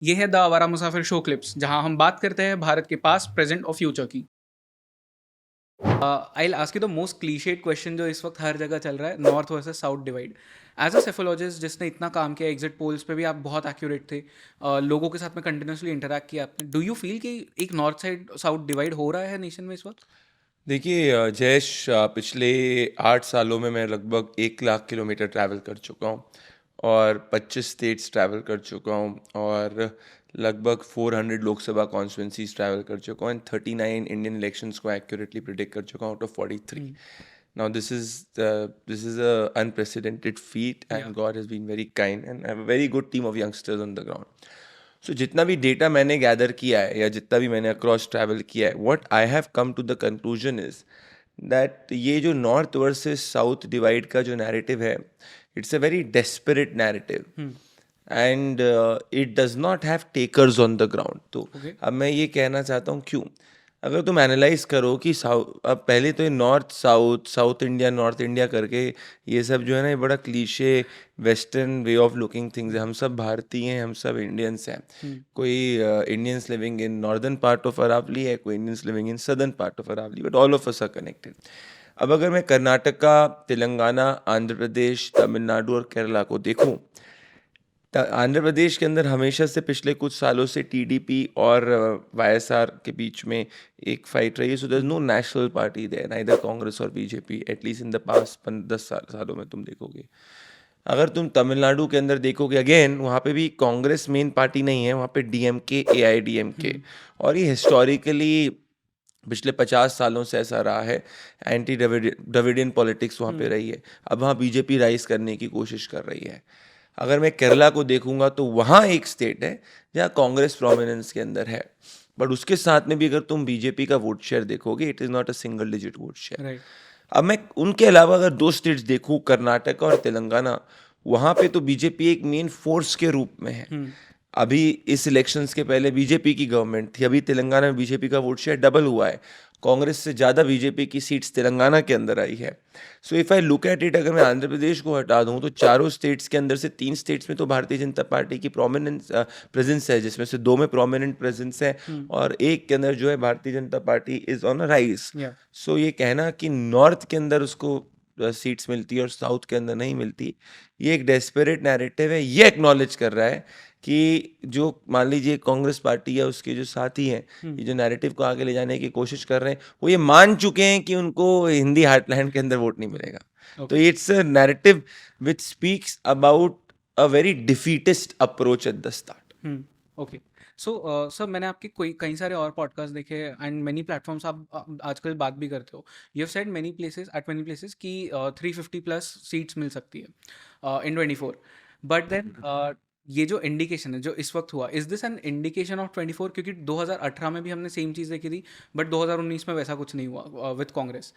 ये है द आवारा मुसाफिर शो क्लिप्स, जहां हम बात करते हैं भारत के पास्ट, प्रेजेंट और फ्यूचर की। I ask you the most cliched question जो इस वक्त हर जगह चल रहा है, north versus south divide. As a psephologist जिसने इतना काम किया, एग्जिट पोल्स पे भी आप बहुत एक्यूरेट थे, लोगों के साथ में कंटिन्यूसली इंटरेक्ट किया आपने, डू यू फील कि एक नॉर्थ साइड साउथ डिवाइड हो रहा है नेशन में इस वक्त? देखिए जयेश, पिछले 8 सालों में मैं लगभग 1 लाख किलोमीटर ट्रैवल कर चुका हूँ और 25 स्टेट्स ट्रैवल कर चुका हूँ और लगभग 400 लोकसभा कॉन्स्टिट्यूंसीज ट्रैवल कर चुका हूँ एंड 39 इंडियन इलेक्शंस को एक्यूरेटली प्रिडिक्ट कर चुका हूँ out of 43. Now this is a unprecedented feat या and God has been very kind and I have a very good team of youngsters on the ground. सो जितना भी data मैंने gather किया है या जितना भी मैंने अक्रॉस ट्रैवल किया है, what I have come to the conclusion is that ये जो नॉर्थ वर्सेस साउथ डिवाइड का जो नैरेटिव है, it's a very desperate narrative and it does not have takers on the ground. तो ओके। अब मैं ये कहना चाहता हूँ क्यों. अगर तुम एनालाइज करो कि साउथ, अब पहले तो ये north south, south India, north India करके ये सब जो है ना, ये बड़ा cliché western way of looking things है. हम सब भारतीय हैं, हम सब इंडियंस हैं. कोई Indians living in northern part of Aravalli है, कोई Indians living in southern part of Aravalli, but all of us are connected. अब अगर मैं कर्नाटका, तेलंगाना, आंध्र प्रदेश, तमिलनाडु और केरला को देखूं, आंध्र प्रदेश के अंदर हमेशा से पिछले कुछ सालों से टीडीपी और वाईएसआर के बीच में एक फाइट रही है. So there is no national party there, neither Congress और BJP, at least in the past 10 सालों में तुम देखोगे. अगर तुम तमिलनाडु के अंदर देखोगे, अगेन वहाँ पे भी कांग्रेस मेन पार्टी नहीं है, वहाँ पे डीएमके, एआईडीएमके, और ये हिस्टोरिकली पिछले 50 सालों से ऐसा रहा है. एंटी द्रविडियन पॉलिटिक्स वहाँ पे रही है. अब वहाँ बीजेपी राइज करने की कोशिश कर रही है. अगर मैं केरला को देखूंगा तो वहाँ एक स्टेट है जहाँ कांग्रेस प्रोमिनेंस के अंदर है, बट उसके साथ में भी अगर तुम बीजेपी का वोट शेयर देखोगे, it is not a single digit vote share. Right. अब मैं उनके अलावा अगर दो स्टेट्स देखूं, कर्नाटक और तेलंगाना, वहाँ पे तो बीजेपी एक मेन फोर्स के रूप में है. अभी इस इलेक्शंस के पहले बीजेपी की गवर्नमेंट थी, अभी तेलंगाना में बीजेपी का वोट शेयर डबल हुआ है. कांग्रेस से ज़्यादा बीजेपी की सीट्स तेलंगाना के अंदर आई है. So if I look at it, अगर मैं आंध्र प्रदेश को हटा दूं तो चारों स्टेट्स के अंदर से 3 स्टेट्स में तो भारतीय जनता पार्टी की प्रोमिनेंस प्रेजेंस है, जिसमें से 2 में प्रोमिनेंट प्रेजेंस है और एक के अंदर जो है Bharatiya Janata party is on a rise. या सो ये कहना कि नॉर्थ के अंदर उसको सीट्स मिलती है और साउथ के अंदर नहीं मिलती, ये एक डेस्परेट नैरेटिव है. ये एक्नॉलेज कर रहा है कि जो मान लीजिए कांग्रेस पार्टी या उसके जो साथी हैं, ये जो नैरेटिव को आगे ले जाने की कोशिश कर रहे हैं, वो ये मान चुके हैं कि उनको हिंदी हार्टलैंड के अंदर वोट नहीं मिलेगा. तो okay. It's a narrative which speaks about a very defeatist approach at the start. Okay. So sir, मैंने आपके कोई कई सारे और पॉडकास्ट देखे एंड मेनी प्लेटफॉर्म्स, आप आजकल बात भी करते हो. You have said many places at many places कि 350 प्लस सीट्स मिल सकती है इन 24. बट देन ये जो इंडिकेशन है जो इस वक्त हुआ, is this an indication of 24? क्योंकि 2018 में भी हमने सेम चीज़ देखी थी, बट 2019 में वैसा कुछ नहीं हुआ with Congress.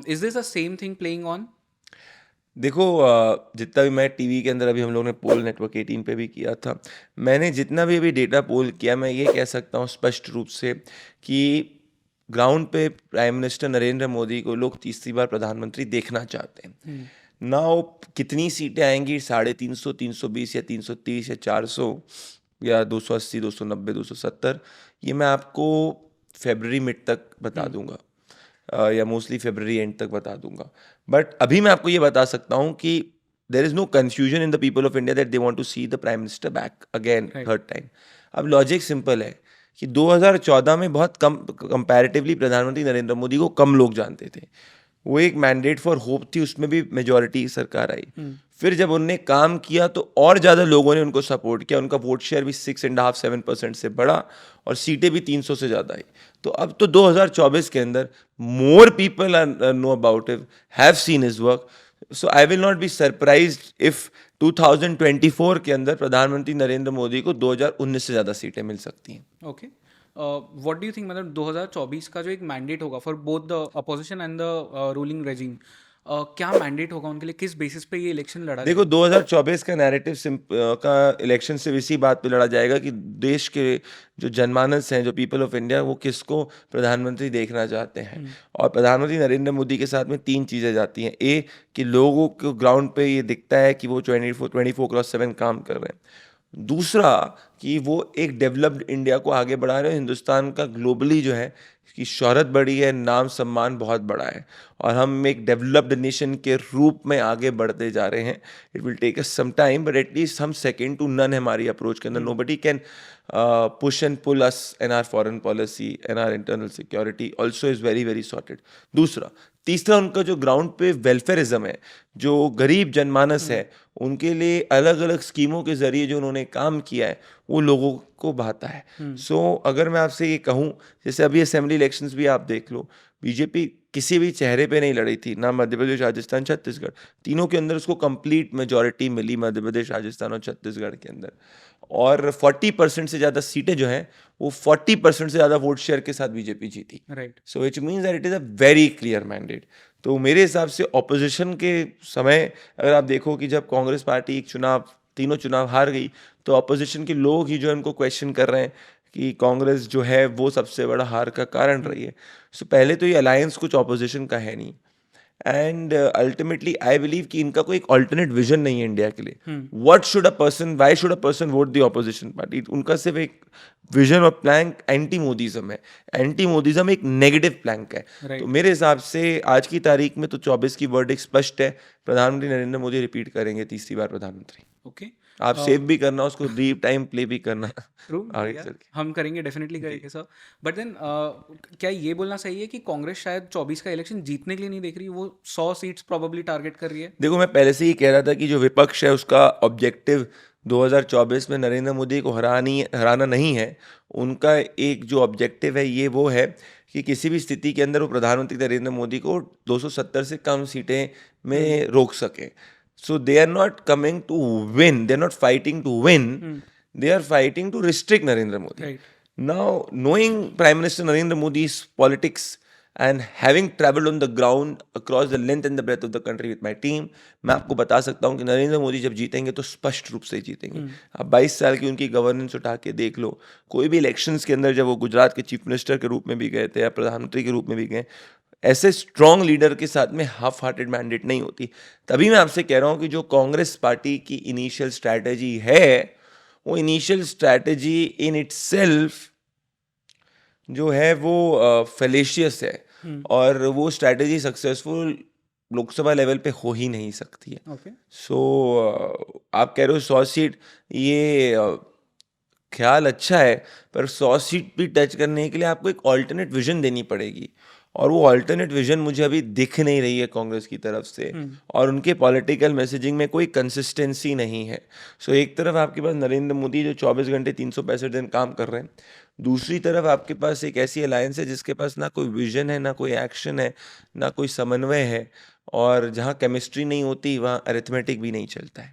Is this the same thing playing on? देखो, जितना भी मैं टीवी के अंदर, अभी हम लोग ने पोल नेटवर्क 18 पे भी किया था, मैंने जितना भी अभी डेटा पोल किया, मैं ये कह सकता हूँ स्पष्ट रूप से कि ग्राउंड पे प्राइम मिनिस्टर नरेंद्र मोदी को लोग तीसरी बार प्रधानमंत्री देखना चाहते हैं. नाउ कितनी सीटें आएंगी, 350, 320 या 330 या 400 या 280, 290, 270, ये मैं आपको फेब्रवरी मिड तक बता दूंगा, या मोस्टली फेब्रवरी एंड तक बता दूंगा. बट अभी मैं आपको ये बता सकता हूँ कि there is no confusion in the people of India that they want to see the prime minister back again, third time. अब लॉजिक सिंपल है कि 2014 में बहुत कम, कंपैरेटिवली प्रधानमंत्री नरेंद्र मोदी को कम लोग जानते थे. वो एक मैंडेट फॉर होप थी, उसमें भी मेजॉरिटी सरकार आई. फिर जब उनने काम किया तो और ज़्यादा लोगों ने उनको सपोर्ट किया, उनका वोट शेयर भी 6.5-7% से बढ़ा और सीटें भी 300 से ज़्यादा आई. तो अब तो 2024 के अंदर more people are know about him, have seen his work. So I will not be surprised if 2024 के अंदर प्रधानमंत्री नरेंद्र मोदी को 2019 से ज़्यादा सीटें मिल सकती हैं. Okay. What do you think, मतलब 2024 का जो एक मैंडेट होगा for both the opposition and the ruling regime, क्या मैंडेट होगा उनके लिए? किस बेसिस पे ये इलेक्शन लड़ा देखो, जाएगा? 2024 का नैरेटिव का इलेक्शन सिर्फ इसी बात पे लड़ा जाएगा कि देश के जो जनमानस हैं, जो पीपल ऑफ इंडिया, वो किसको प्रधानमंत्री देखना चाहते हैं. और प्रधानमंत्री नरेंद्र मोदी के साथ में 3 चीज़ें जाती हैं. ए, कि लोगों को ग्राउंड पे ये दिखता है कि वो 24/7 काम कर रहे हैं. दूसरा कि वो एक डेवलप्ड इंडिया को आगे बढ़ा रहे हैं। हिंदुस्तान का ग्लोबली जो है कि शोहरत बढ़ी है, नाम सम्मान बहुत बड़ा है और हम एक डेवलप्ड नेशन के रूप में आगे बढ़ते जा रहे हैं। It will take us some time but at least हम सेकेंड टू नन है हमारी अप्रोच के अंदर। Nobody can push and pull us in our foreign policy and our internal security also is very very sorted. तीसरा उनका जो ground पे welfarism है, जो गरीब जनमानस है, उनके लिए अलग अलग स्कीमों के जरिए जो उन्होंने काम किया है वो लोगों को भाता है। सो अगर मैं आपसे ये कहूँ, जैसे अभी असेंबली इलेक्शंस भी आप देख लो, बीजेपी किसी भी चेहरे पे नहीं लड़ी थी, ना मध्य प्रदेश, राजस्थान, छत्तीसगढ़, तीनों के अंदर उसको कंप्लीट मेजॉरिटी मिली मध्य प्रदेश, राजस्थान और छत्तीसगढ़ के अंदर। और 40% से ज़्यादा सीटें जो हैं वो 40% से ज़्यादा वोट शेयर के साथ बीजेपी जीती। Right. So which means that it is a very clear mandate. तो मेरे हिसाब से ऑपोजिशन के समय अगर आप देखो कि जब कांग्रेस पार्टी एक चुनाव, तीनों चुनाव हार गई, तो ऑपोजिशन के लोग ही जो है उनको क्वेश्चन कर रहे हैं कि कांग्रेस जो है वो सबसे बड़ा हार का कारण रही है। सो पहले तो ये अलायंस कुछ ऑपोजिशन का है नहीं, एंड अल्टीमेटली आई बिलीव कि इनका कोई एक ऑल्टरनेट विजन नहीं है इंडिया के लिए। What should a person, why should a person vote the opposition party? उनका सिर्फ एक विजन और प्लैंक एंटी मोदीज्म है। एंटी मोदीज्म एक नेगेटिव प्लैंक है। Right. तो मेरे हिसाब से आज की तारीख में तो 24 की वर्डिक्ट स्पष्ट है, प्रधानमंत्री नरेंद्र मोदी रिपीट करेंगे तीसरी बार प्रधानमंत्री। ओके। आप सेव भी करना, उसको री टाइम प्ले भी करना। ट्रू, आगे चल के हम करेंगे, डेफिनेटली करेंगे सर। बट देन क्या ये बोलना सही है कि कांग्रेस शायद 24 का इलेक्शन जीतने के लिए नहीं देख रही, वो 100 सीट्स प्रोबेबली टारगेट कर रही है? देखो, मैं पहले से ही कह रहा था कि जो विपक्ष है उसका ऑब्जेक्टिव 2024 में नरेंद्र मोदी को हराना नहीं है। उनका एक जो ऑब्जेक्टिव है ये वो है कि किसी भी स्थिति के अंदर वो प्रधानमंत्री नरेंद्र मोदी को 270 से कम सीटें में रोक सके। So they are not coming to win, they are not fighting to win, they are fighting to restrict Narendra Modi. Right. Now, knowing Prime Minister Narendra Modi's politics and having traveled on the ground across the length and the breadth of the country with my team, मैं आपको बता सकता हूँ कि नरेंद्र मोदी जब जीतेंगे तो स्पष्ट रूप से ही जीतेंगे। आप 22 साल की उनकी गवर्नेंस उठा के देख लो, कोई भी इलेक्शंस के अंदर जब वो गुजरात के चीफ मिनिस्टर के रूप में भी गए थे या प्रधानमंत्री के रूप में भी गए, ऐसे स्ट्रॉन्ग लीडर के साथ में हाफ हार्टेड मैंडेट नहीं होती। तभी मैं आपसे कह रहा हूँ कि जो कांग्रेस पार्टी की इनिशियल स्ट्रैटेजी है, वो इनिशियल स्ट्रैटेजी इन इटसेल्फ जो है वो फेलेशियस है और वो स्ट्रैटेजी सक्सेसफुल लोकसभा लेवल पे हो ही नहीं सकती है। ओके। सो आप कह रहे हो 100 सीट, ये ख्याल अच्छा है, पर 100 सीट भी टच करने के लिए आपको एक ऑल्टरनेट विजन देनी पड़ेगी और वो ऑल्टरनेट विजन मुझे अभी दिख नहीं रही है कांग्रेस की तरफ से और उनके पॉलिटिकल मैसेजिंग में कोई कंसिस्टेंसी नहीं है। सो एक तरफ आपके पास नरेंद्र मोदी जो 24 घंटे 365 दिन काम कर रहे हैं, दूसरी तरफ आपके पास एक ऐसी अलायंस है जिसके पास ना कोई विजन है, ना कोई एक्शन है, ना कोई समन्वय है, और जहाँ केमिस्ट्री नहीं होती वहाँ अरिथमेटिक भी नहीं चलता है।